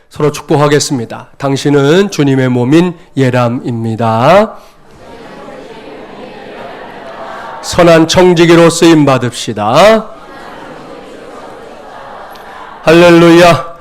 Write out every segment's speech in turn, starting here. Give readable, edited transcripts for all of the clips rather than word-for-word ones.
서로 축복하겠습니다. 당신은 주님의 몸인 예람입니다. 선한 청지기로 쓰임 받읍시다. 할렐루야.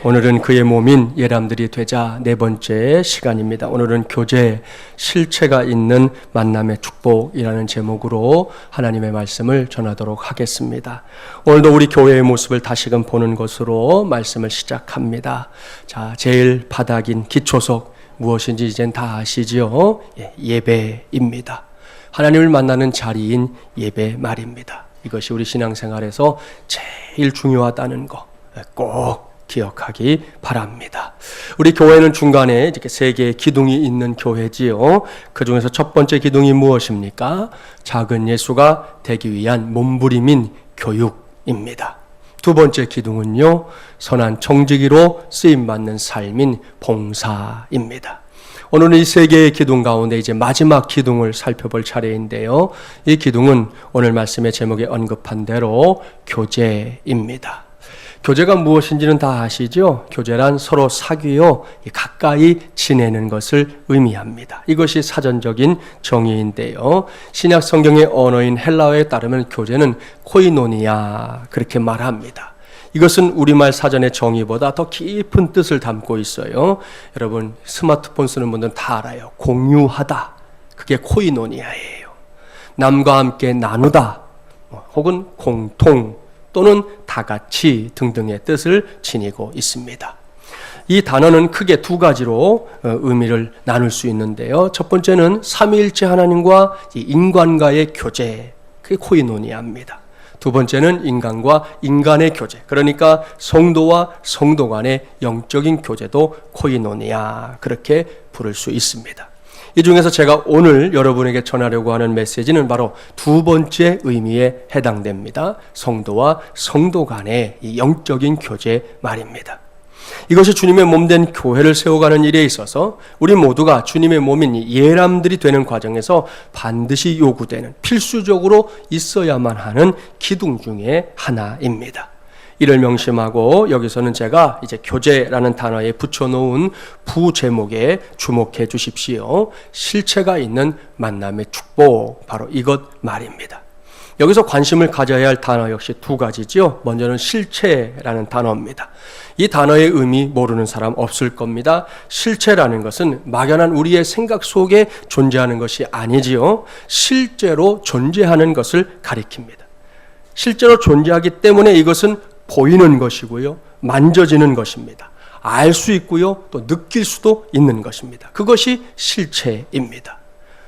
오늘은 그의 몸인 예람들이 되자 네 번째 시간입니다. 오늘은 교제, 실체가 있는 만남의 축복이라는 제목으로 하나님의 말씀을 전하도록 하겠습니다. 오늘도 우리 교회의 모습을 다시금 보는 것으로 말씀을 시작합니다. 자, 제일 바닥인 기초석 무엇인지 이젠 다 아시죠? 예배입니다. 하나님을 만나는 자리인 예배 말입니다. 이것이 우리 신앙생활에서 제일 중요하다는 거 꼭 기억하기 바랍니다. 우리 교회는 중간에 이렇게 세 개의 기둥이 있는 교회지요. 그 중에서 첫 번째 기둥이 무엇입니까? 작은 예수가 되기 위한 몸부림인 교육입니다. 두 번째 기둥은요, 선한 청지기로 쓰임받는 삶인 봉사입니다. 오늘은 이 세 개의 기둥 가운데 이제 마지막 기둥을 살펴볼 차례인데요. 이 기둥은 오늘 말씀의 제목에 언급한 대로 교제입니다. 교제가 무엇인지는 다 아시죠? 교제란 서로 사귀어 가까이 지내는 것을 의미합니다. 이것이 사전적인 정의인데요. 신약 성경의 언어인 헬라어에 따르면 교제는 코이노니아 그렇게 말합니다. 이것은 우리말 사전의 정의보다 더 깊은 뜻을 담고 있어요. 여러분 스마트폰 쓰는 분들은 다 알아요. 공유하다. 그게 코이노니아예요. 남과 함께 나누다 혹은 공통 또는 다같이 등등의 뜻을 지니고 있습니다. 이 단어는 크게 두 가지로 의미를 나눌 수 있는데요. 첫 번째는 삼위일체 하나님과 인간과의 교제, 그게 코이노니아입니다. 두 번째는 인간과 인간의 교제, 그러니까 성도와 성도 간의 영적인 교제도 코이노니아 그렇게 부를 수 있습니다. 이 중에서 제가 오늘 여러분에게 전하려고 하는 메시지는 바로 두 번째 의미에 해당됩니다. 성도와 성도 간의 이 영적인 교제 말입니다. 이것이 주님의 몸된 교회를 세워가는 일에 있어서 우리 모두가 주님의 몸인 예람들이 되는 과정에서 반드시 요구되는 필수적으로 있어야만 하는 기둥 중에 하나입니다. 이를 명심하고 여기서는 제가 이제 교제라는 단어에 붙여놓은 부제목에 주목해 주십시오. 실체가 있는 만남의 축복, 바로 이것 말입니다. 여기서 관심을 가져야 할 단어 역시 두 가지죠. 먼저는 실체라는 단어입니다. 이 단어의 의미 모르는 사람 없을 겁니다. 실체라는 것은 막연한 우리의 생각 속에 존재하는 것이 아니지요. 실제로 존재하는 것을 가리킵니다. 실제로 존재하기 때문에 이것은 보이는 것이고요, 만져지는 것입니다. 알 수 있고요, 또 느낄 수도 있는 것입니다. 그것이 실체입니다.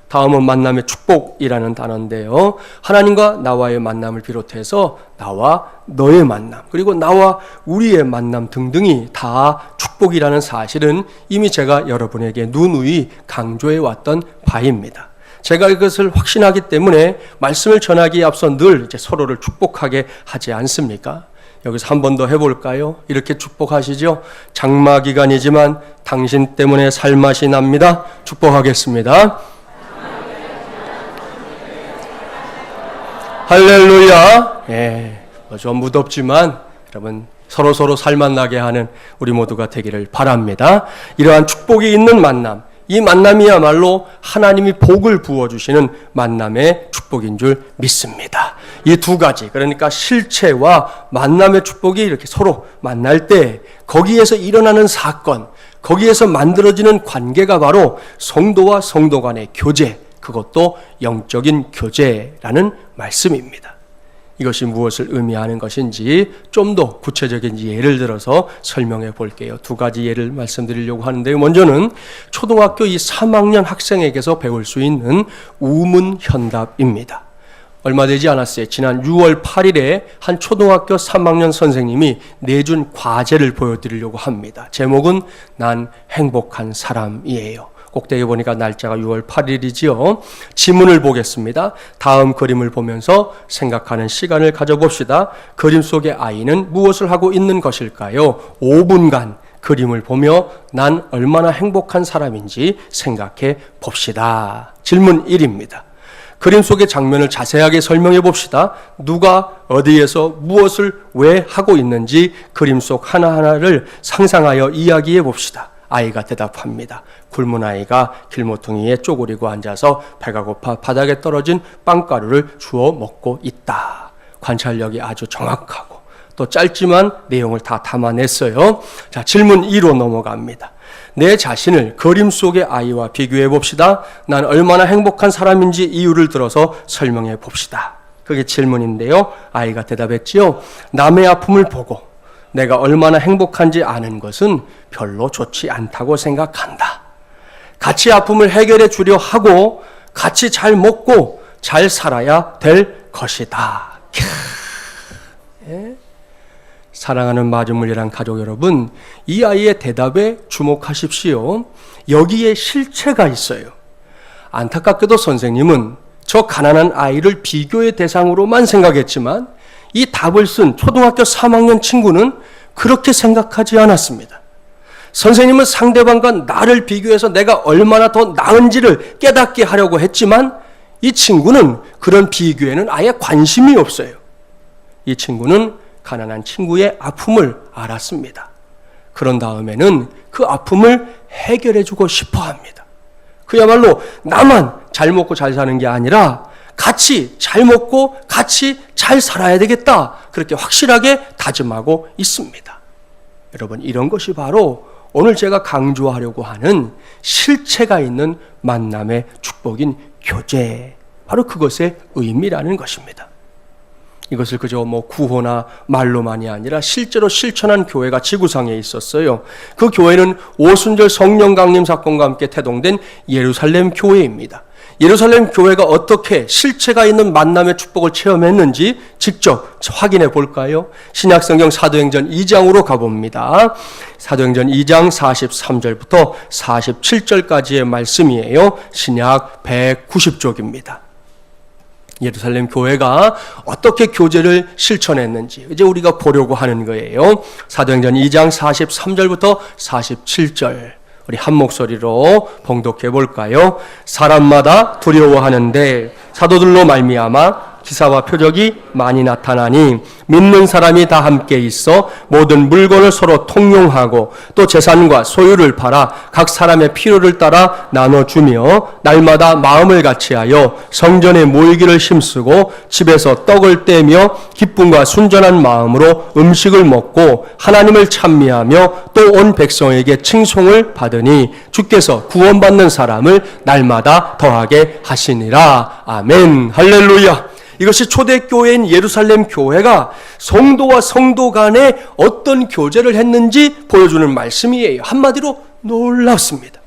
다음은 만남의 축복이라는 단어인데요. 하나님과 나와의 만남을 비롯해서 나와 너의 만남, 그리고 나와 우리의 만남 등등이 다 축복이라는 사실은 이미 제가 여러분에게 누누이 강조해 왔던 바입니다. 제가 이것을 확신하기 때문에 말씀을 전하기에 앞서 늘 이제 서로를 축복하게 하지 않습니까? 여기서 한 번 더 해볼까요? 이렇게 축복하시죠? 장마 기간이지만 당신 때문에 살맛이 납니다. 축복하겠습니다. 할렐루야. 좀 무덥지만 여러분 서로 살맛 나게 하는 우리 모두가 되기를 바랍니다. 이러한 축복이 있는 만남, 이 만남이야말로 하나님이 복을 부어주시는 만남의 축복인 줄 믿습니다. 이 두 가지, 그러니까 실체와 만남의 축복이 이렇게 서로 만날 때 거기에서 일어나는 사건, 거기에서 만들어지는 관계가 바로 성도와 성도 간의 교제, 그것도 영적인 교제라는 말씀입니다. 이것이 무엇을 의미하는 것인지 좀 더 구체적인 예를 들어서 설명해 볼게요. 두 가지 예를 말씀드리려고 하는데요. 먼저는 초등학교 이 3학년 학생에게서 배울 수 있는 우문현답입니다. 얼마 되지 않았어요. 지난 6월 8일에 한 초등학교 3학년 선생님이 내준 과제를 보여드리려고 합니다. 제목은 난 행복한 사람이에요. 꼭대기 보니까 날짜가 6월 8일이지요. 지문을 보겠습니다. 다음 그림을 보면서 생각하는 시간을 가져봅시다. 그림 속의 아이는 무엇을 하고 있는 것일까요? 5분간 그림을 보며 난 얼마나 행복한 사람인지 생각해 봅시다. 질문 1입니다. 그림 속의 장면을 자세하게 설명해 봅시다. 누가 어디에서 무엇을 왜 하고 있는지 그림 속 하나하나를 상상하여 이야기해 봅시다. 아이가 대답합니다. 굶은 아이가 길모퉁이에 쪼그리고 앉아서 배가 고파 바닥에 떨어진 빵가루를 주워 먹고 있다. 관찰력이 아주 정확하고 또 짧지만 내용을 다 담아냈어요. 자, 질문 2로 넘어갑니다. 내 자신을 그림 속의 아이와 비교해 봅시다. 난 얼마나 행복한 사람인지 이유를 들어서 설명해 봅시다. 그게 질문인데요. 아이가 대답했지요. 남의 아픔을 보고 내가 얼마나 행복한지 아는 것은 별로 좋지 않다고 생각한다. 같이 아픔을 해결해 주려 하고 같이 잘 먹고 잘 살아야 될 것이다. 예? 사랑하는 마주물이란 가족 여러분, 이 아이의 대답에 주목하십시오. 여기에 실체가 있어요. 안타깝게도 선생님은 저 가난한 아이를 비교의 대상으로만 생각했지만 이 답을 쓴 초등학교 3학년 친구는 그렇게 생각하지 않았습니다. 선생님은 상대방과 나를 비교해서 내가 얼마나 더 나은지를 깨닫게 하려고 했지만 이 친구는 그런 비교에는 아예 관심이 없어요. 이 친구는 가난한 친구의 아픔을 알았습니다. 그런 다음에는 그 아픔을 해결해 주고 싶어 합니다. 그야말로 나만 잘 먹고 잘 사는 게 아니라 같이 잘 먹고 같이 잘 살아야 되겠다. 그렇게 확실하게 다짐하고 있습니다. 여러분, 이런 것이 바로 오늘 제가 강조하려고 하는 실체가 있는 만남의 축복인 교제, 바로 그것의 의미라는 것입니다. 이것을 그저 구호나 말로만이 아니라 실제로 실천한 교회가 지구상에 있었어요. 그 교회는 오순절 성령 강림 사건과 함께 태동된 예루살렘 교회입니다. 예루살렘 교회가 어떻게 실체가 있는 만남의 축복을 체험했는지 직접 확인해 볼까요? 신약성경 사도행전 2장으로 가봅니다. 사도행전 2장 43절부터 47절까지의 말씀이에요. 신약 190쪽입니다. 예루살렘 교회가 어떻게 교제를 실천했는지 이제 우리가 보려고 하는 거예요. 사도행전 2장 43절부터 47절 우리 한 목소리로 봉독해 볼까요? 사람마다 두려워하는데 사도들로 말미암아 기사와 표적이 많이 나타나니 믿는 사람이 다 함께 있어 모든 물건을 서로 통용하고 또 재산과 소유를 팔아 각 사람의 필요를 따라 나눠주며 날마다 마음을 같이하여 성전에 모이기를 힘쓰고 집에서 떡을 떼며 기쁨과 순전한 마음으로 음식을 먹고 하나님을 찬미하며 또 온 백성에게 칭송을 받으니 주께서 구원받는 사람을 날마다 더하게 하시니라. 아멘. 할렐루야. 이것이 초대교회인 예루살렘 교회가 성도와 성도 간에 어떤 교제를 했는지 보여주는 말씀이에요. 한마디로 놀랍습니다.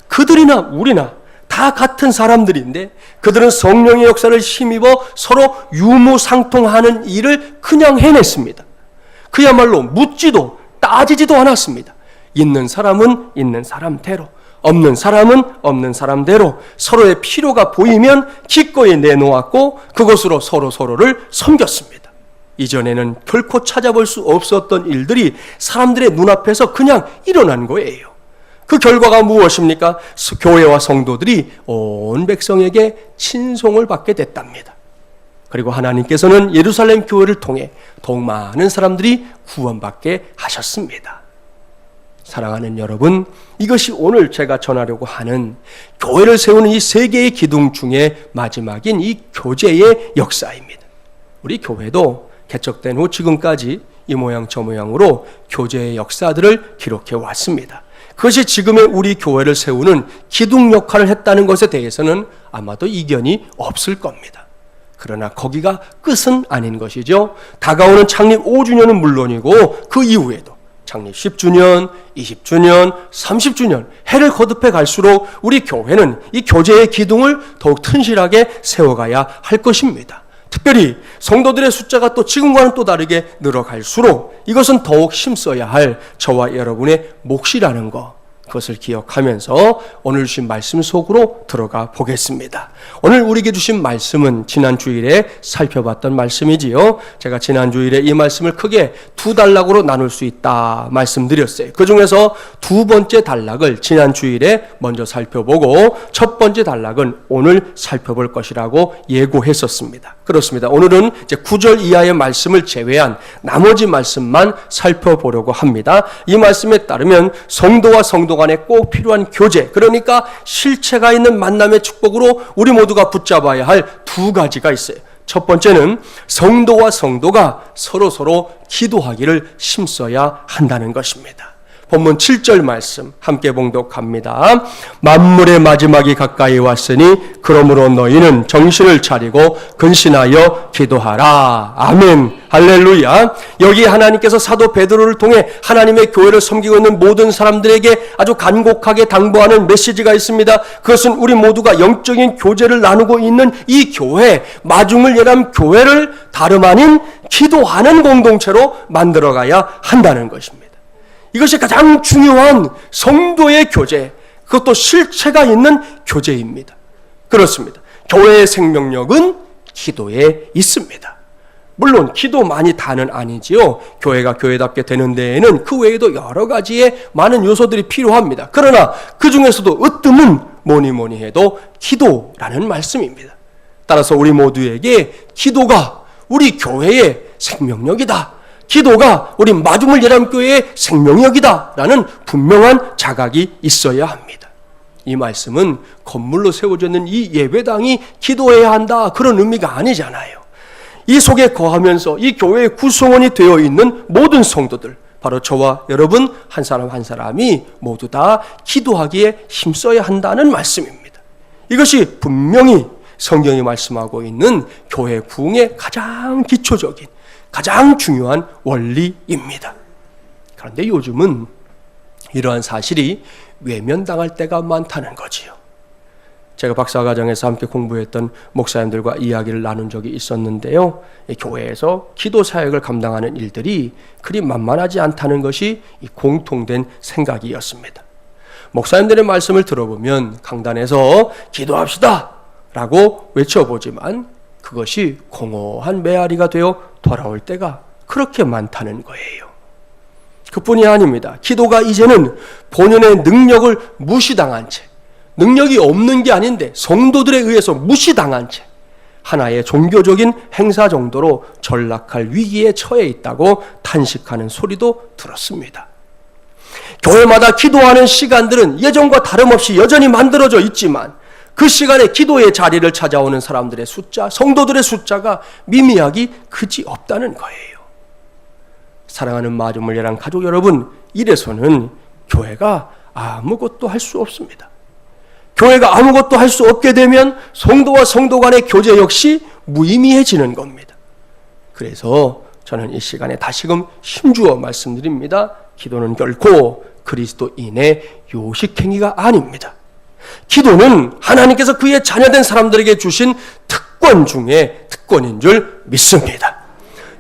그들이나 우리나 다 같은 사람들인데 그들은 성령의 역사를 힘입어 서로 유무상통하는 일을 그냥 해냈습니다. 그야말로 묻지도 따지지도 않았습니다. 있는 사람은 있는 사람대로, 없는 사람은 없는 사람대로 서로의 필요가 보이면 기꺼이 내놓았고 그것으로 서로를 섬겼습니다. 이전에는 결코 찾아볼 수 없었던 일들이 사람들의 눈앞에서 그냥 일어난 거예요. 그 결과가 무엇입니까? 교회와 성도들이 온 백성에게 친송을 받게 됐답니다. 그리고 하나님께서는 예루살렘 교회를 통해 더욱 많은 사람들이 구원받게 하셨습니다. 사랑하는 여러분, 이것이 오늘 제가 전하려고 하는 교회를 세우는 이 세 개의 기둥 중에 마지막인 이 교제의 역사입니다. 우리 교회도 개척된 후 지금까지 이 모양 저 모양으로 교제의 역사들을 기록해 왔습니다. 그것이 지금의 우리 교회를 세우는 기둥 역할을 했다는 것에 대해서는 아마도 이견이 없을 겁니다. 그러나 거기가 끝은 아닌 것이죠. 다가오는 창립 5주년은 물론이고 그 이후에도 창립 10주년, 20주년, 30주년 해를 거듭해 갈수록 우리 교회는 이 교제의 기둥을 더욱 튼실하게 세워가야 할 것입니다. 특별히 성도들의 숫자가 또 지금과는 또 다르게 늘어갈수록 이것은 더욱 힘써야 할 저와 여러분의 몫이라는 것, 그것을 기억하면서 오늘 주신 말씀 속으로 들어가 보겠습니다. 오늘 우리에게 주신 말씀은 지난 주일에 살펴봤던 말씀이지요. 제가 지난 주일에 이 말씀을 크게 두 단락으로 나눌 수 있다 말씀드렸어요. 그 중에서 두 번째 단락을 지난 주일에 먼저 살펴보고 첫 번째 단락은 오늘 살펴볼 것이라고 예고했었습니다. 그렇습니다. 오늘은 이제 9절 이하의 말씀을 제외한 나머지 말씀만 살펴보려고 합니다. 이 말씀에 따르면 성도와 성도 간에 꼭 필요한 교제, 그러니까 실체가 있는 만남의 축복으로 우리 모두가 붙잡아야 할 두 가지가 있어요. 첫 번째는 성도와 성도가 서로 기도하기를 힘써야 한다는 것입니다. 본문 7절 말씀 함께 봉독합니다. 만물의 마지막이 가까이 왔으니 그러므로 너희는 정신을 차리고 근신하여 기도하라. 아멘. 할렐루야. 여기 하나님께서 사도 베드로를 통해 하나님의 교회를 섬기고 있는 모든 사람들에게 아주 간곡하게 당부하는 메시지가 있습니다. 그것은 우리 모두가 영적인 교제를 나누고 있는 이 교회, 마중을 예람 교회를 다름 아닌 기도하는 공동체로 만들어가야 한다는 것입니다. 이것이 가장 중요한 성도의 교제, 그것도 실체가 있는 교제입니다. 그렇습니다. 교회의 생명력은 기도에 있습니다. 물론 기도만이 다는 아니지요. 교회가 교회답게 되는 데에는 그 외에도 여러 가지의 많은 요소들이 필요합니다. 그러나 그 중에서도 으뜸은 뭐니 해도 기도라는 말씀입니다. 따라서 우리 모두에게 기도가 우리 교회의 생명력이다. 기도가 우리 마중물 예람교회의 생명력이다 라는 분명한 자각이 있어야 합니다. 이 말씀은 건물로 세워져 있는 이 예배당이 기도해야 한다 그런 의미가 아니잖아요. 이 속에 거하면서 이 교회의 구성원이 되어 있는 모든 성도들, 바로 저와 여러분 한 사람 한 사람이 모두 다 기도하기에 힘써야 한다는 말씀입니다. 이것이 분명히 성경이 말씀하고 있는 교회 부흥의 가장 기초적인 가장 중요한 원리입니다. 그런데 요즘은 이러한 사실이 외면당할 때가 많다는 거지요. 제가 박사과정에서 함께 공부했던 목사님들과 이야기를 나눈 적이 있었는데요. 교회에서 기도 사역을 감당하는 일들이 그리 만만하지 않다는 것이 공통된 생각이었습니다. 목사님들의 말씀을 들어보면 강단에서 기도합시다 라고 외쳐보지만 그것이 공허한 메아리가 되어 돌아올 때가 그렇게 많다는 거예요. 그뿐이 아닙니다. 기도가 이제는 본연의 능력을 무시당한 채, 능력이 없는 게 아닌데 성도들에 의해서 무시당한 채 하나의 종교적인 행사 정도로 전락할 위기에 처해 있다고 탄식하는 소리도 들었습니다. 교회마다 기도하는 시간들은 예전과 다름없이 여전히 만들어져 있지만 그 시간에 기도의 자리를 찾아오는 사람들의 숫자, 성도들의 숫자가 미미하기 그지 없다는 거예요. 사랑하는 마중물 예람 가족 여러분, 이래서는 교회가 아무것도 할 수 없습니다. 교회가 아무것도 할 수 없게 되면 성도와 성도 간의 교제 역시 무의미해지는 겁니다. 그래서 저는 이 시간에 다시금 힘주어 말씀드립니다. 기도는 결코 그리스도인의 요식행위가 아닙니다. 기도는 하나님께서 그의 자녀된 사람들에게 주신 특권 중에 특권인 줄 믿습니다.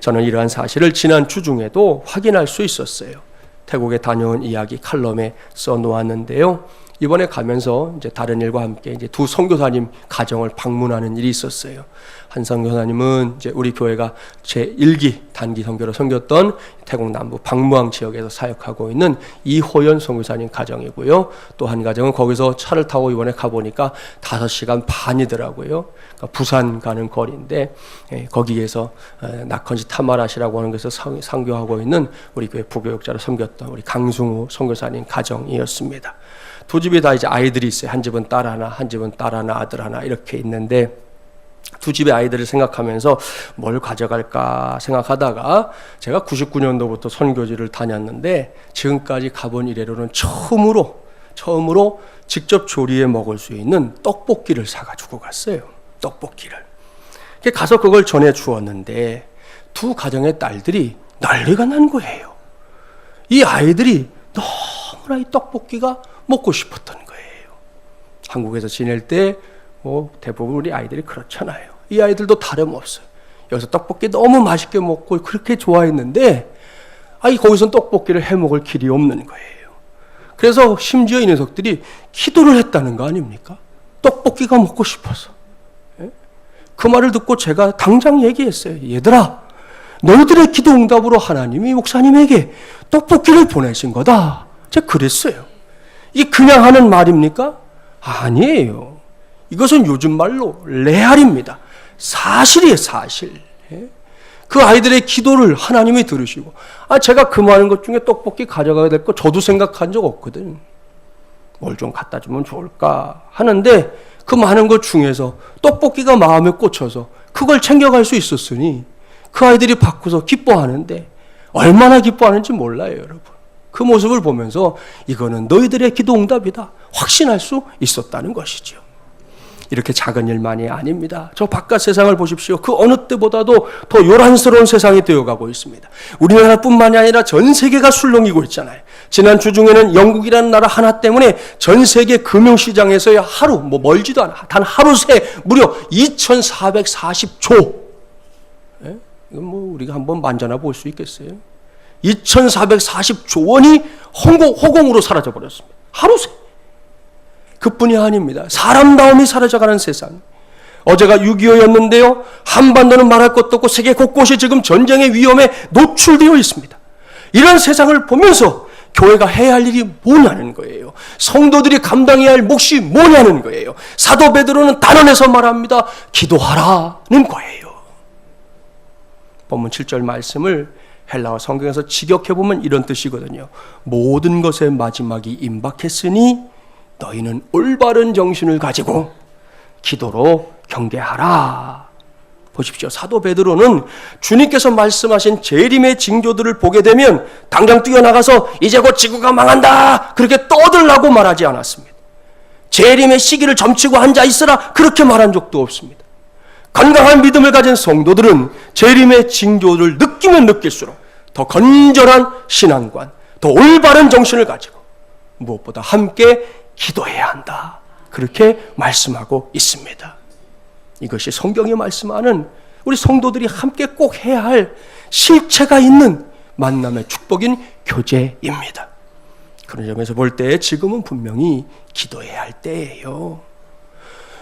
저는 이러한 사실을 지난 주 중에도 확인할 수 있었어요. 태국에 다녀온 이야기 칼럼에 써놓았는데요. 이번에 가면서 이제 다른 일과 함께 이제 두 선교사님 가정을 방문하는 일이 있었어요. 한 선교사님은 이제 우리 교회가 제1기 단기 선교로 섬겼던 태국 남부 방무항 지역에서 사역하고 있는 이호연 선교사님 가정이고요. 또 한 가정은 거기서 차를 타고 이번에 가보니까 5시간 반이더라고요. 그러니까 부산 가는 거리인데 거기에서 낙헌시 타마라시라고 하는 곳에서 선교하고 있는 우리 교회 부교육자로 섬겼던 우리 강승우 선교사님 가정이었습니다. 두 집이 다 이제 아이들이 있어요. 한 집은 딸 하나, 한 집은 딸 하나, 아들 하나 이렇게 있는데 두 집의 아이들을 생각하면서 뭘 가져갈까 생각하다가 제가 99년도부터 선교지를 다녔는데 지금까지 가본 이래로는 처음으로 직접 조리해 먹을 수 있는 떡볶이를 사가지고 갔어요. 떡볶이를. 가서 그걸 전해 주었는데 두 가정의 딸들이 난리가 난 거예요. 이 아이들이 너무나 이 떡볶이가 먹고 싶었던 거예요. 한국에서 지낼 때 대부분 우리 아이들이 그렇잖아요. 이 아이들도 다름없어요. 여기서 떡볶이 너무 맛있게 먹고 그렇게 좋아했는데 거기선 떡볶이를 해 먹을 길이 없는 거예요. 그래서 심지어 이 녀석들이 기도를 했다는 거 아닙니까? 떡볶이가 먹고 싶어서. 그 말을 듣고 제가 당장 얘기했어요. 얘들아, 너희들의 기도 응답으로 하나님이 목사님에게 떡볶이를 보내신 거다. 제가 그랬어요. 이게 그냥 하는 말입니까? 아니에요. 이것은 요즘 말로 레알입니다. 사실이에요, 사실. 그 아이들의 기도를 하나님이 들으시고, 제가 그 많은 것 중에 떡볶이 가져가야 될 거 저도 생각한 적 없거든. 뭘 좀 갖다 주면 좋을까 하는데 그 많은 것 중에서 떡볶이가 마음에 꽂혀서 그걸 챙겨갈 수 있었으니 그 아이들이 받고서 기뻐하는데 얼마나 기뻐하는지 몰라요, 여러분. 그 모습을 보면서 이거는 너희들의 기도 응답이다 확신할 수 있었다는 것이죠. 이렇게 작은 일만이 아닙니다. 저 바깥 세상을 보십시오. 그 어느 때보다도 더 요란스러운 세상이 되어가고 있습니다. 우리나라뿐만이 아니라 전 세계가 술렁이고 있잖아요. 지난 주 중에는 영국이라는 나라 하나 때문에 전 세계 금융시장에서의 하루, 멀지도 않아, 단 하루 새 무려 2,440조. 이건 우리가 한번 만져나 볼 수 있겠어요? 2,440조 원이 허공으로 사라져버렸습니다. 하루 새. 그뿐이 아닙니다. 사람다움이 사라져가는 세상. 어제가 6.25였는데요. 한반도는 말할 것도 없고 세계 곳곳이 지금 전쟁의 위험에 노출되어 있습니다. 이런 세상을 보면서 교회가 해야 할 일이 뭐냐는 거예요. 성도들이 감당해야 할 몫이 뭐냐는 거예요. 사도 베드로는 단언해서 말합니다. 기도하라는 거예요. 본문 7절 말씀을 헬라어 성경에서 직역해보면 이런 뜻이거든요. 모든 것의 마지막이 임박했으니 너희는 올바른 정신을 가지고 기도로 경계하라. 보십시오. 사도 베드로는 주님께서 말씀하신 재림의 징조들을 보게 되면 당장 뛰어나가서 이제 곧 지구가 망한다 그렇게 떠들라고 말하지 않았습니다. 재림의 시기를 점치고 앉아 있으라 그렇게 말한 적도 없습니다. 건강한 믿음을 가진 성도들은 재림의 징조를 느끼면 느낄수록 더 건전한 신앙관, 더 올바른 정신을 가지고 무엇보다 함께 기도해야 한다. 그렇게 말씀하고 있습니다. 이것이 성경이 말씀하는 우리 성도들이 함께 꼭 해야 할 실체가 있는 만남의 축복인 교제입니다. 그런 점에서 볼 때 지금은 분명히 기도해야 할 때예요.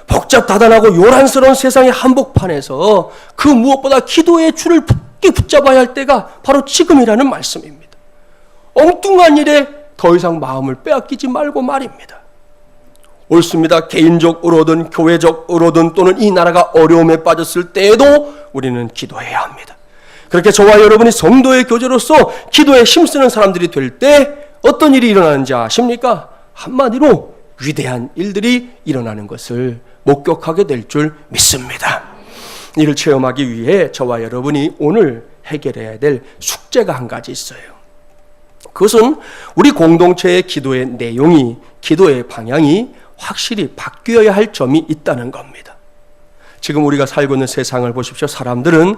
복잡다단하고 요란스러운 세상의 한복판에서 그 무엇보다 기도의 줄을 굳게 붙잡아야 할 때가 바로 지금이라는 말씀입니다. 엉뚱한 일에 더 이상 마음을 빼앗기지 말고 말입니다. 옳습니다. 개인적으로든 교회적으로든 또는 이 나라가 어려움에 빠졌을 때에도 우리는 기도해야 합니다. 그렇게 저와 여러분이 성도의 교제로서 기도에 힘쓰는 사람들이 될 때 어떤 일이 일어나는지 아십니까? 한마디로 위대한 일들이 일어나는 것을 목격하게 될 줄 믿습니다. 이를 체험하기 위해 저와 여러분이 오늘 해결해야 될 숙제가 한 가지 있어요. 그것은 우리 공동체의 기도의 내용이, 기도의 방향이 확실히 바뀌어야 할 점이 있다는 겁니다. 지금 우리가 살고 있는 세상을 보십시오. 사람들은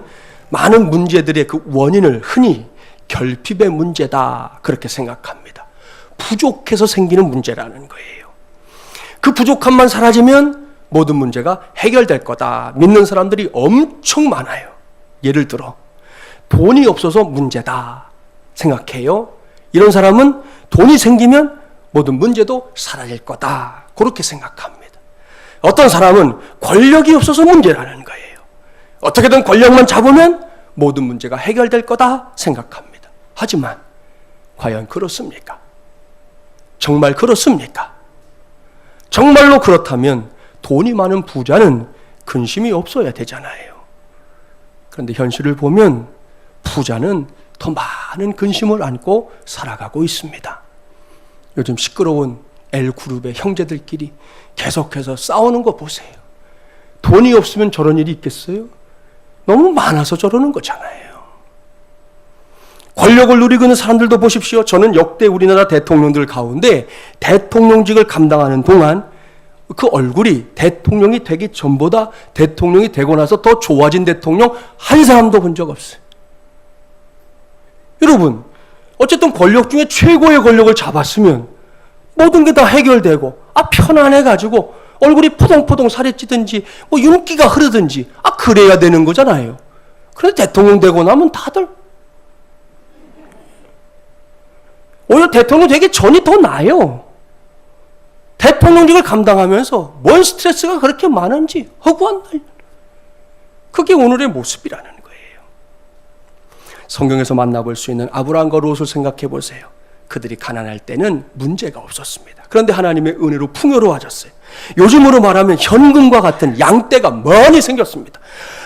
많은 문제들의 그 원인을 흔히 결핍의 문제다 그렇게 생각합니다. 부족해서 생기는 문제라는 거예요. 그 부족함만 사라지면 모든 문제가 해결될 거다 믿는 사람들이 엄청 많아요. 예를 들어 돈이 없어서 문제다 생각해요. 이런 사람은 돈이 생기면 모든 문제도 사라질 거다 그렇게 생각합니다. 어떤 사람은 권력이 없어서 문제라는 거예요. 어떻게든 권력만 잡으면 모든 문제가 해결될 거다 생각합니다. 하지만 과연 그렇습니까? 정말 그렇습니까? 정말로 그렇다면 돈이 많은 부자는 근심이 없어야 되잖아요. 그런데 현실을 보면 부자는 더 많은 근심을 안고 살아가고 있습니다. 요즘 시끄러운 L그룹의 형제들끼리 계속해서 싸우는 거 보세요. 돈이 없으면 저런 일이 있겠어요? 너무 많아서 저러는 거잖아요. 권력을 누리고 있는 사람들도 보십시오. 저는 역대 우리나라 대통령들 가운데 대통령직을 감당하는 동안 그 얼굴이 대통령이 되기 전보다 대통령이 되고 나서 더 좋아진 대통령 한 사람도 본 적 없어요. 여러분, 어쨌든 권력 중에 최고의 권력을 잡았으면 모든 게 다 해결되고 편안해가지고 얼굴이 포동포동 살이 찌든지 윤기가 흐르든지 그래야 되는 거잖아요. 그런데 대통령 되고 나면 다들 오히려 대통령 되기 전이 더 나아요. 대통령직을 감당하면서 뭔 스트레스가 그렇게 많은지 허구한 날. 그게 오늘의 모습이라는 거예요. 성경에서 만나볼 수 있는 아브라함과 롯을 생각해 보세요. 그들이 가난할 때는 문제가 없었습니다. 그런데 하나님의 은혜로 풍요로워졌어요. 요즘으로 말하면 현금과 같은 양떼가 많이 생겼습니다.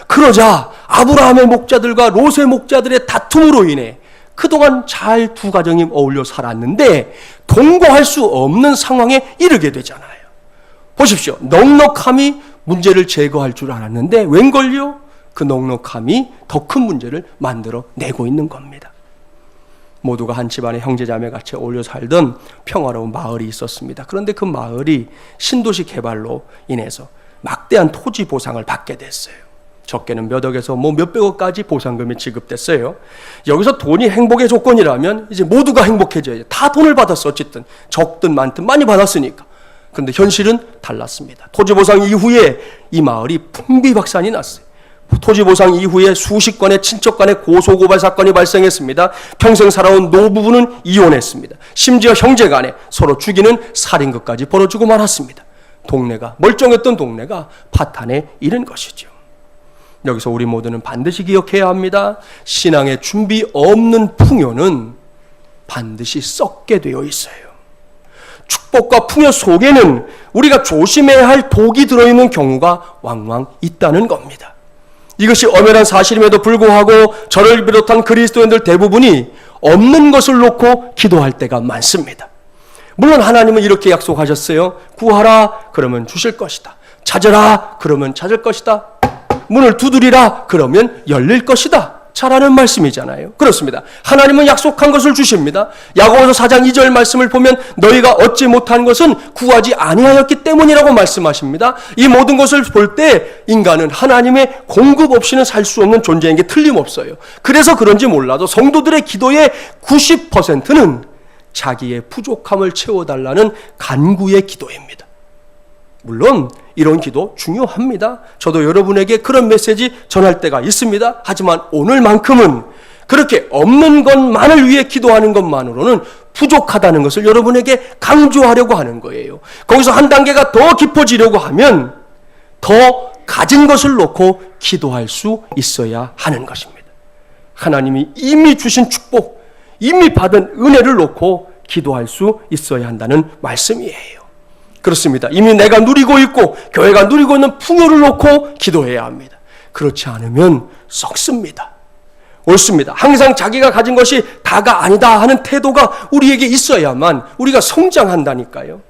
그러자 아브라함의 목자들과 롯의 목자들의 다툼으로 인해 그동안 잘 두 가정이 어울려 살았는데 동거할 수 없는 상황에 이르게 되잖아요. 보십시오. 넉넉함이 문제를 제거할 줄 알았는데 웬걸요? 그 넉넉함이 더 큰 문제를 만들어 내고 있는 겁니다. 모두가 한 집안의 형제자매같이 어울려 살던 평화로운 마을이 있었습니다. 그런데 그 마을이 신도시 개발로 인해서 막대한 토지 보상을 받게 됐어요. 적게는 몇 억에서 몇백억까지 보상금이 지급됐어요. 여기서 돈이 행복의 조건이라면 이제 모두가 행복해져야죠. 다 돈을 받았어. 어쨌든 적든 많든 많이 받았으니까. 그런데 현실은 달랐습니다. 토지 보상 이후에 이 마을이 풍비박산이 났어요. 토지 보상 이후에 수십 건의 친척 간의 고소고발 사건이 발생했습니다. 평생 살아온 노부부는 이혼했습니다. 심지어 형제 간에 서로 죽이는 살인극까지 벌어지고 말았습니다. 동네가, 멀쩡했던 동네가 파탄에 이른 것이죠. 여기서 우리 모두는 반드시 기억해야 합니다. 신앙의 준비 없는 풍요는 반드시 썩게 되어 있어요. 축복과 풍요 속에는 우리가 조심해야 할 독이 들어있는 경우가 왕왕 있다는 겁니다. 이것이 엄연한 사실임에도 불구하고 저를 비롯한 그리스도인들 대부분이 없는 것을 놓고 기도할 때가 많습니다. 물론 하나님은 이렇게 약속하셨어요. 구하라 그러면 주실 것이다. 찾으라 그러면 찾을 것이다. 문을 두드리라 그러면 열릴 것이다. 잘하는 말씀이잖아요. 그렇습니다. 하나님은 약속한 것을 주십니다. 야고보서 4장 2절 말씀을 보면 너희가 얻지 못한 것은 구하지 아니하였기 때문이라고 말씀하십니다. 이 모든 것을 볼 때 인간은 하나님의 공급 없이는 살 수 없는 존재인 게 틀림없어요. 그래서 그런지 몰라도 성도들의 기도의 90%는 자기의 부족함을 채워달라는 간구의 기도입니다. 물론 이런 기도 중요합니다. 저도 여러분에게 그런 메시지 전할 때가 있습니다. 하지만 오늘만큼은 그렇게 없는 것만을 위해 기도하는 것만으로는 부족하다는 것을 여러분에게 강조하려고 하는 거예요. 거기서 한 단계가 더 깊어지려고 하면 더 가진 것을 놓고 기도할 수 있어야 하는 것입니다. 하나님이 이미 주신 축복, 이미 받은 은혜를 놓고 기도할 수 있어야 한다는 말씀이에요. 그렇습니다. 이미 내가 누리고 있고 교회가 누리고 있는 풍요를 놓고 기도해야 합니다. 그렇지 않으면 썩습니다. 옳습니다. 항상 자기가 가진 것이 다가 아니다 하는 태도가 우리에게 있어야만 우리가 성장한다니까요.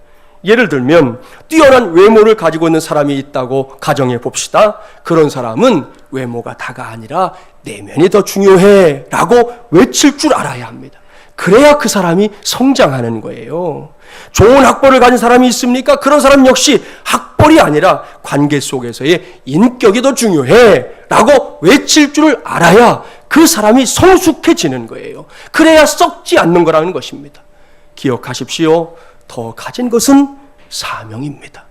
예를 들면 뛰어난 외모를 가지고 있는 사람이 있다고 가정해 봅시다. 그런 사람은 외모가 다가 아니라 내면이 더 중요해 라고 외칠 줄 알아야 합니다. 그래야 그 사람이 성장하는 거예요. 좋은 학벌을 가진 사람이 있습니까? 그런 사람 역시 학벌이 아니라 관계 속에서의 인격이 더 중요해 라고 외칠 줄 알아야 그 사람이 성숙해지는 거예요. 그래야 썩지 않는 거라는 것입니다. 기억하십시오. 더 가진 것은 사명입니다.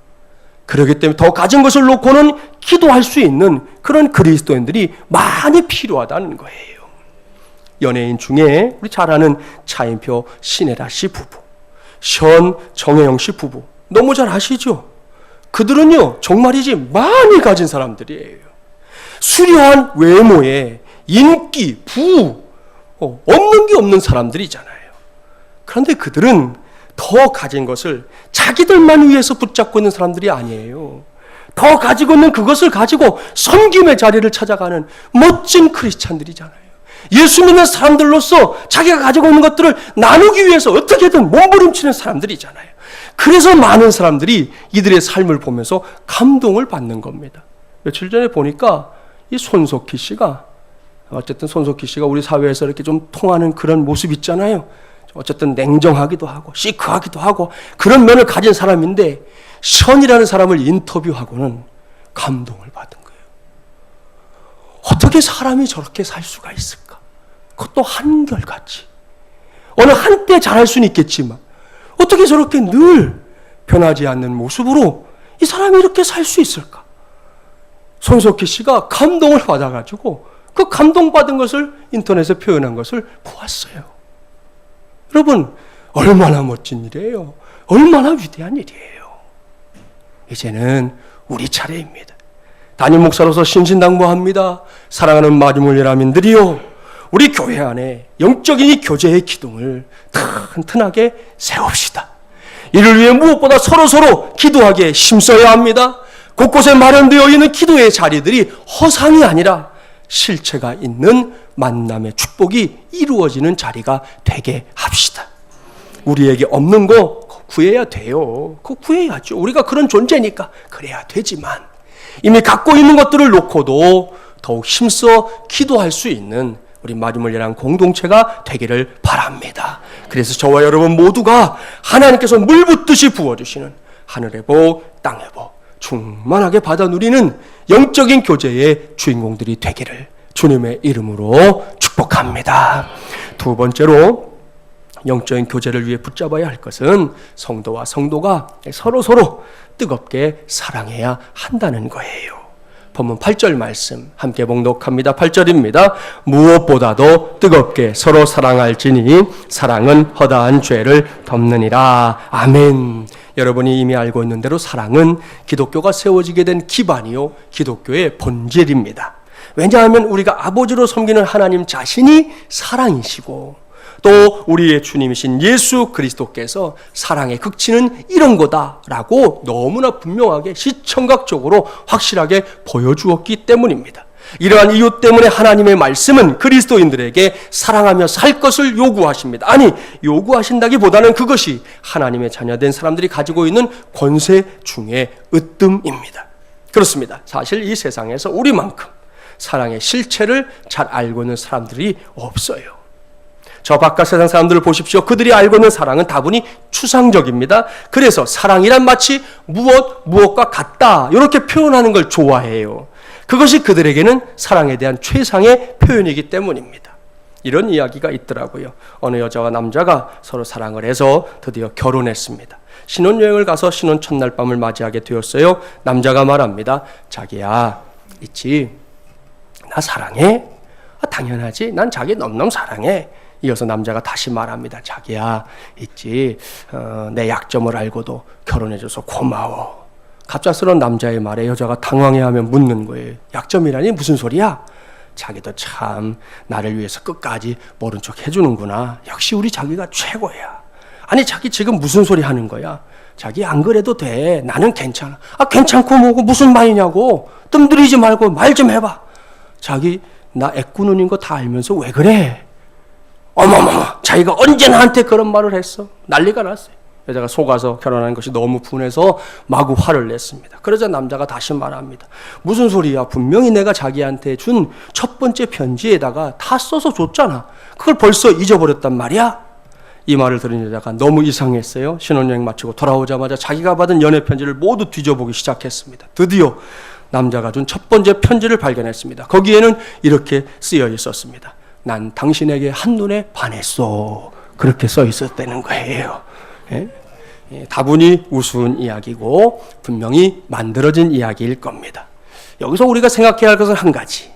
그렇기 때문에 더 가진 것을 놓고는 기도할 수 있는 그런 그리스도인들이 많이 필요하다는 거예요. 연예인 중에 우리 잘 아는 차인표 신혜라 씨 부부, 정혜영 씨 부부 너무 잘 아시죠? 그들은요 정말이지 많이 가진 사람들이에요. 수려한 외모에 인기, 부 없는 게 없는 사람들이잖아요. 그런데 그들은 더 가진 것을 자기들만 위해서 붙잡고 있는 사람들이 아니에요. 더 가지고 있는 그것을 가지고 섬김의 자리를 찾아가는 멋진 크리스찬들이잖아요. 예수 믿는 사람들로서 자기가 가지고 있는 것들을 나누기 위해서 어떻게든 몸부림치는 사람들이잖아요. 그래서 많은 사람들이 이들의 삶을 보면서 감동을 받는 겁니다. 며칠 전에 보니까 이 손석희 씨가 우리 사회에서 이렇게 좀 통하는 그런 모습 있잖아요. 어쨌든 냉정하기도 하고 시크하기도 하고 그런 면을 가진 사람인데 션이라는 사람을 인터뷰하고는 감동을 받은 거예요. 어떻게 사람이 저렇게 살 수가 있을까? 그것도 한결같이. 어느 한때 잘할 수는 있겠지만 어떻게 저렇게 늘 변하지 않는 모습으로 이 사람이 이렇게 살 수 있을까? 손석희 씨가 감동을 받아가지고 그 감동받은 것을 인터넷에 표현한 것을 보았어요. 여러분, 얼마나 멋진 일이에요. 얼마나 위대한 일이에요. 이제는 우리 차례입니다. 담임 목사로서 신신당부합니다. 사랑하는 마주물 예라민들이요, 우리 교회 안에 영적인 이 교제의 기둥을 튼튼하게 세웁시다. 이를 위해 무엇보다 서로서로 기도하기에 힘써야 합니다. 곳곳에 마련되어 있는 기도의 자리들이 허상이 아니라 실체가 있는 만남의 축복이 이루어지는 자리가 되게 합시다. 우리에게 없는 거 구해야 돼요. 그거 구해야죠. 우리가 그런 존재니까 그래야 되지만, 이미 갖고 있는 것들을 놓고도 더욱 힘써 기도할 수 있는 우리 마주물예랑 공동체가 되기를 바랍니다. 그래서 저와 여러분 모두가 하나님께서 물 붓듯이 부어주시는 하늘의 복, 땅의 복 충만하게 받아 누리는 영적인 교제의 주인공들이 되기를 주님의 이름으로 축복합니다. 두 번째로 영적인 교제를 위해 붙잡아야 할 것은 성도와 성도가 서로서로 뜨겁게 사랑해야 한다는 거예요. 본문 8절 말씀 함께 봉독합니다. 8절입니다. 무엇보다도 뜨겁게 서로 사랑할지니 사랑은 허다한 죄를 덮느니라. 아멘. 여러분이 이미 알고 있는 대로 사랑은 기독교가 세워지게 된 기반이요, 기독교의 본질입니다. 왜냐하면 우리가 아버지로 섬기는 하나님 자신이 사랑이시고, 또 우리의 주님이신 예수 그리스도께서 사랑의 극치는 이런 거다라고 너무나 분명하게 시청각적으로 확실하게 보여주었기 때문입니다. 이러한 이유 때문에 하나님의 말씀은 그리스도인들에게 사랑하며 살 것을 요구하십니다. 아니, 요구하신다기보다는 그것이 하나님의 자녀된 사람들이 가지고 있는 권세 중의 으뜸입니다. 그렇습니다. 사실 이 세상에서 우리만큼 사랑의 실체를 잘 알고 있는 사람들이 없어요. 저 바깥 세상 사람들을 보십시오. 그들이 알고 있는 사랑은 다분히 추상적입니다. 그래서 사랑이란 마치 무엇과 같다, 이렇게 표현하는 걸 좋아해요. 그것이 그들에게는 사랑에 대한 최상의 표현이기 때문입니다. 이런 이야기가 있더라고요. 어느 여자와 남자가 서로 사랑을 해서 드디어 결혼했습니다. 신혼여행을 가서 신혼 첫날 밤을 맞이하게 되었어요. 남자가 말합니다. 자기야, 있지, 나 사랑해? 당연하지, 난 자기 넘넘 사랑해. 이어서 남자가 다시 말합니다. 자기야, 있지, 내 약점을 알고도 결혼해줘서 고마워. 갑작스러운 남자의 말에 여자가 당황해하며 묻는 거예요. 약점이라니 무슨 소리야? 자기도 참 나를 위해서 끝까지 모른 척 해주는구나. 역시 우리 자기가 최고야. 아니, 자기 지금 무슨 소리 하는 거야? 자기 안 그래도 돼. 나는 괜찮아. 괜찮고 뭐고 무슨 말이냐고. 뜸들이지 말고 말 좀 해봐. 자기 나 애꾸눈인 거 다 알면서 왜 그래? 어머머머, 자기가 언제 나한테 그런 말을 했어? 난리가 났어요. 여자가 속아서 결혼한 것이 너무 분해서 마구 화를 냈습니다. 그러자 남자가 다시 말합니다. 무슨 소리야? 분명히 내가 자기한테 준 첫 번째 편지에다가 다 써서 줬잖아. 그걸 벌써 잊어버렸단 말이야? 이 말을 들은 여자가 너무 이상했어요. 신혼여행 마치고 돌아오자마자 자기가 받은 연애 편지를 모두 뒤져보기 시작했습니다. 드디어 남자가 준 첫 번째 편지를 발견했습니다. 거기에는 이렇게 쓰여 있었습니다. 난 당신에게 한눈에 반했어. 그렇게 써 있었다는 거예요. 다분히 우스운 이야기고 분명히 만들어진 이야기일 겁니다. 여기서 우리가 생각해야 할 것은 한 가지.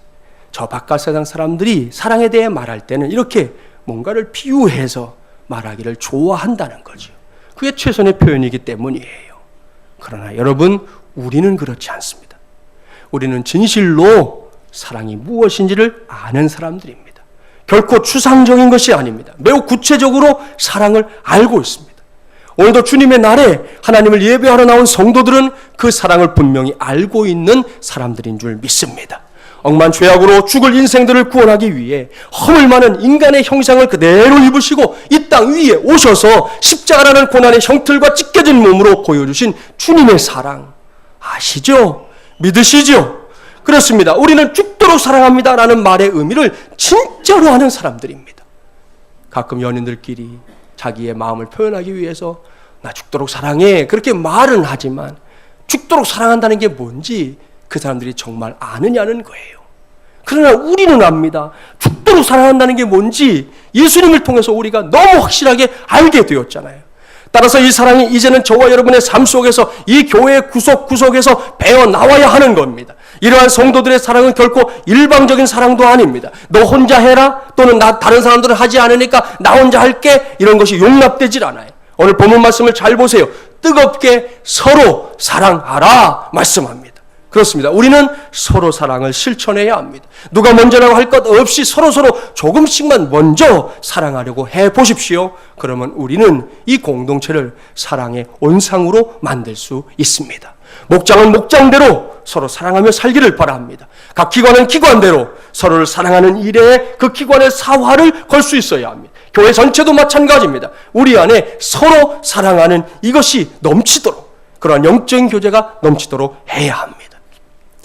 저 바깥 세상 사람들이 사랑에 대해 말할 때는 이렇게 뭔가를 비유해서 말하기를 좋아한다는 거죠. 그게 최선의 표현이기 때문이에요. 그러나 여러분, 우리는 그렇지 않습니다. 우리는 진실로 사랑이 무엇인지를 아는 사람들입니다. 결코 추상적인 것이 아닙니다. 매우 구체적으로 사랑을 알고 있습니다. 오늘도 주님의 날에 하나님을 예배하러 나온 성도들은 그 사랑을 분명히 알고 있는 사람들인 줄 믿습니다. 억만 죄악으로 죽을 인생들을 구원하기 위해 허물 많은 인간의 형상을 그대로 입으시고 이 땅 위에 오셔서 십자가라는 고난의 형틀과 찢겨진 몸으로 보여주신 주님의 사랑 아시죠? 믿으시죠? 그렇습니다. 우리는 죽도록 사랑합니다라는 말의 의미를 진짜로 아는 사람들입니다. 가끔 연인들끼리 자기의 마음을 표현하기 위해서 나 죽도록 사랑해 그렇게 말은 하지만 죽도록 사랑한다는 게 뭔지 그 사람들이 정말 아느냐는 거예요. 그러나 우리는 압니다. 죽도록 사랑한다는 게 뭔지 예수님을 통해서 우리가 너무 확실하게 알게 되었잖아요. 따라서 이 사랑이 이제는 저와 여러분의 삶 속에서 이 교회의 구석구석에서 배어나와야 하는 겁니다. 이러한 성도들의 사랑은 결코 일방적인 사랑도 아닙니다. 너 혼자 해라, 또는 다른 사람들은 하지 않으니까 나 혼자 할게, 이런 것이 용납되질 않아요. 오늘 본문 말씀을 잘 보세요. 뜨겁게 서로 사랑하라 말씀합니다. 그렇습니다. 우리는 서로 사랑을 실천해야 합니다. 누가 먼저라고 할 것 없이 서로서로 조금씩만 먼저 사랑하려고 해보십시오. 그러면 우리는 이 공동체를 사랑의 온상으로 만들 수 있습니다. 목장은 목장대로 서로 사랑하며 살기를 바랍니다. 각 기관은 기관대로 서로를 사랑하는 일에 그 기관의 사활을 걸 수 있어야 합니다. 교회 전체도 마찬가지입니다. 우리 안에 서로 사랑하는 이것이 넘치도록, 그러한 영적인 교제가 넘치도록 해야 합니다.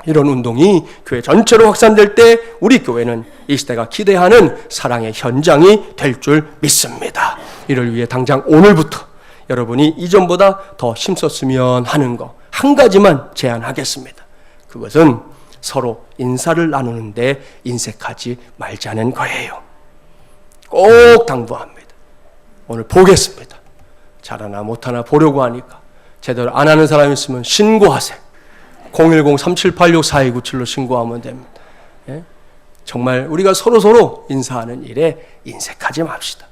이런 운동이 교회 전체로 확산될 때 우리 교회는 이 시대가 기대하는 사랑의 현장이 될 줄 믿습니다. 이를 위해 당장 오늘부터 여러분이 이전보다 더 힘썼으면 하는 거 한 가지만 제안하겠습니다. 그것은 서로 인사를 나누는데 인색하지 말자는 거예요. 꼭 당부합니다. 오늘 보겠습니다. 잘하나 못하나 보려고 하니까 제대로 안 하는 사람이 있으면 신고하세요. 010-3786-4297로 신고하면 됩니다. 예? 정말 우리가 서로서로 인사하는 일에 인색하지 맙시다.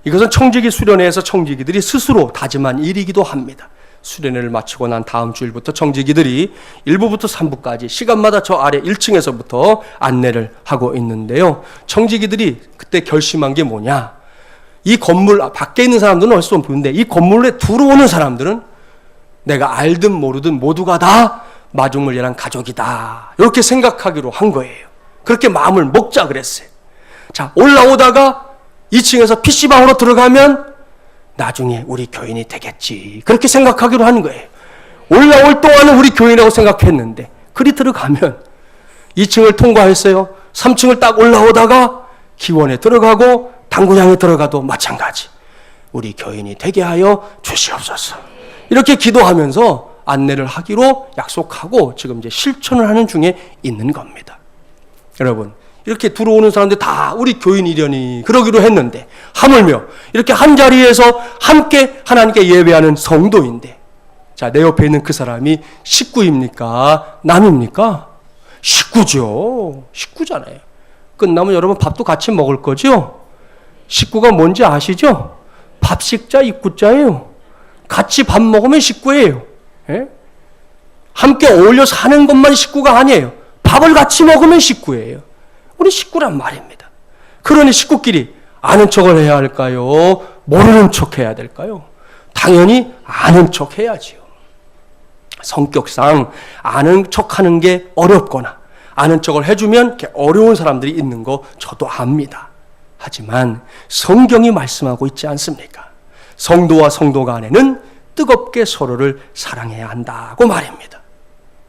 이것은 청지기 수련회에서 청지기들이 스스로 다짐한 일이기도 합니다. 수련회를 마치고 난 다음 주일부터 청지기들이 1부부터 3부까지 시간마다 저 아래 1층에서부터 안내를 하고 있는데요. 청지기들이 그때 결심한 게 뭐냐? 이 건물 밖에 있는 사람들은 어디서 보는데 이 건물에 들어오는 사람들은 내가 알든 모르든 모두가 다 마중물이란 가족이다, 이렇게 생각하기로 한 거예요. 그렇게 마음을 먹자 그랬어요. 자, 올라오다가 2층에서 PC방으로 들어가면 나중에 우리 교인이 되겠지, 그렇게 생각하기로 한 거예요. 올라올 동안은 우리 교인이라고 생각했는데 그리 들어가면 2층을 통과했어요. 3층을 딱 올라오다가 기원에 들어가고 당구장에 들어가도 마찬가지. 우리 교인이 되게 하여 주시옵소서. 이렇게 기도하면서 안내를 하기로 약속하고 지금 이제 실천을 하는 중에 있는 겁니다. 여러분, 이렇게 들어오는 사람들 다 우리 교인이려니 그러기로 했는데 하물며 이렇게 한 자리에서 함께 하나님께 예배하는 성도인데, 자, 내 옆에 있는 그 사람이 식구입니까? 남입니까? 식구죠. 식구잖아요. 끝나면 여러분 밥도 같이 먹을 거죠? 식구가 뭔지 아시죠? 밥식자, 입구자예요. 같이 밥 먹으면 식구예요. 예? 함께 어울려 사는 것만 식구가 아니에요. 밥을 같이 먹으면 식구예요. 우리 식구란 말입니다. 그러니 식구끼리 아는 척을 해야 할까요? 모르는 척 해야 될까요? 당연히 아는 척 해야지요. 성격상 아는 척 하는 게 어렵거나 아는 척을 해주면 어려운 사람들이 있는 거 저도 압니다. 하지만 성경이 말씀하고 있지 않습니까? 성도와 성도 간에는 뜨겁게 서로를 사랑해야 한다고 말입니다.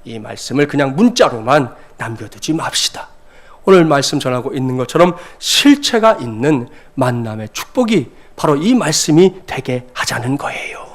이 말씀을 그냥 문자로만 남겨두지 맙시다. 오늘 말씀 전하고 있는 것처럼 실체가 있는 만남의 축복이 바로 이 말씀이 되게 하자는 거예요.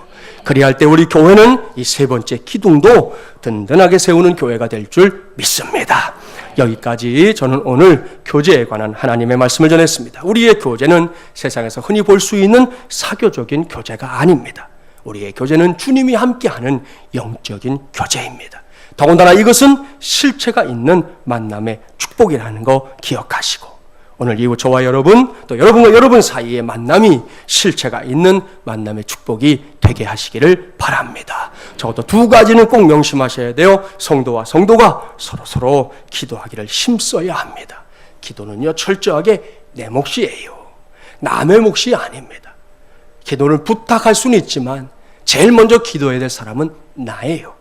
그리할 때 우리 교회는 이 세 번째 기둥도 든든하게 세우는 교회가 될 줄 믿습니다. 여기까지 저는 오늘 교제에 관한 하나님의 말씀을 전했습니다. 우리의 교제는 세상에서 흔히 볼 수 있는 사교적인 교제가 아닙니다. 우리의 교제는 주님이 함께하는 영적인 교제입니다. 더군다나 이것은 실체가 있는 만남의 축복이라는 거 기억하시고, 오늘 이후 저와 여러분, 또 여러분과 여러분 사이의 만남이 실체가 있는 만남의 축복이 되게 하시기를 바랍니다. 적어도 두 가지는 꼭 명심하셔야 돼요. 성도와 성도가 서로서로 기도하기를 힘써야 합니다. 기도는요, 철저하게 내 몫이에요. 남의 몫이 아닙니다. 기도를 부탁할 수는 있지만 제일 먼저 기도해야 될 사람은 나예요.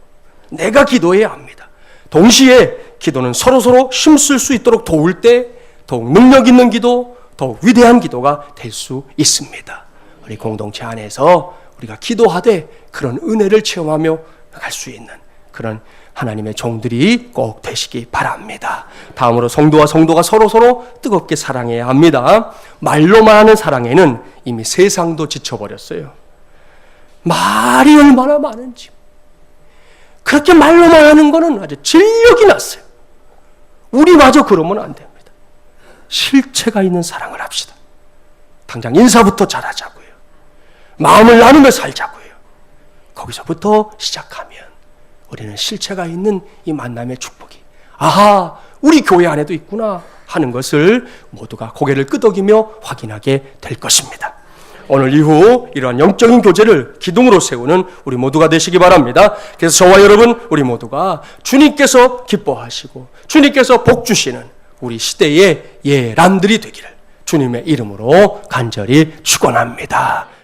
내가 기도해야 합니다. 동시에 기도는 서로서로 힘쓸 수 있도록 도울 때 더욱 능력 있는 기도, 더욱 위대한 기도가 될 수 있습니다. 우리 공동체 안에서 우리가 기도하되 그런 은혜를 체험하며 갈 수 있는 그런 하나님의 종들이 꼭 되시기 바랍니다. 다음으로 성도와 성도가 서로서로 뜨겁게 사랑해야 합니다. 말로만 하는 사랑에는 이미 세상도 지쳐버렸어요. 말이 얼마나 많은지. 그렇게 말로만 하는 거는 아주 진력이 났어요. 우리마저 그러면 안 됩니다. 실체가 있는 사랑을 합시다. 당장 인사부터 잘하자고요. 마음을 나누며 살자고요. 거기서부터 시작하면 우리는 실체가 있는 이 만남의 축복이 아하, 우리 교회 안에도 있구나 하는 것을 모두가 고개를 끄덕이며 확인하게 될 것입니다. 오늘 이후 이러한 영적인 교제를 기둥으로 세우는 우리 모두가 되시기 바랍니다. 그래서 저와 여러분 우리 모두가 주님께서 기뻐하시고 주님께서 복 주시는 우리 시대의 예람들이 되기를 주님의 이름으로 간절히 축원합니다.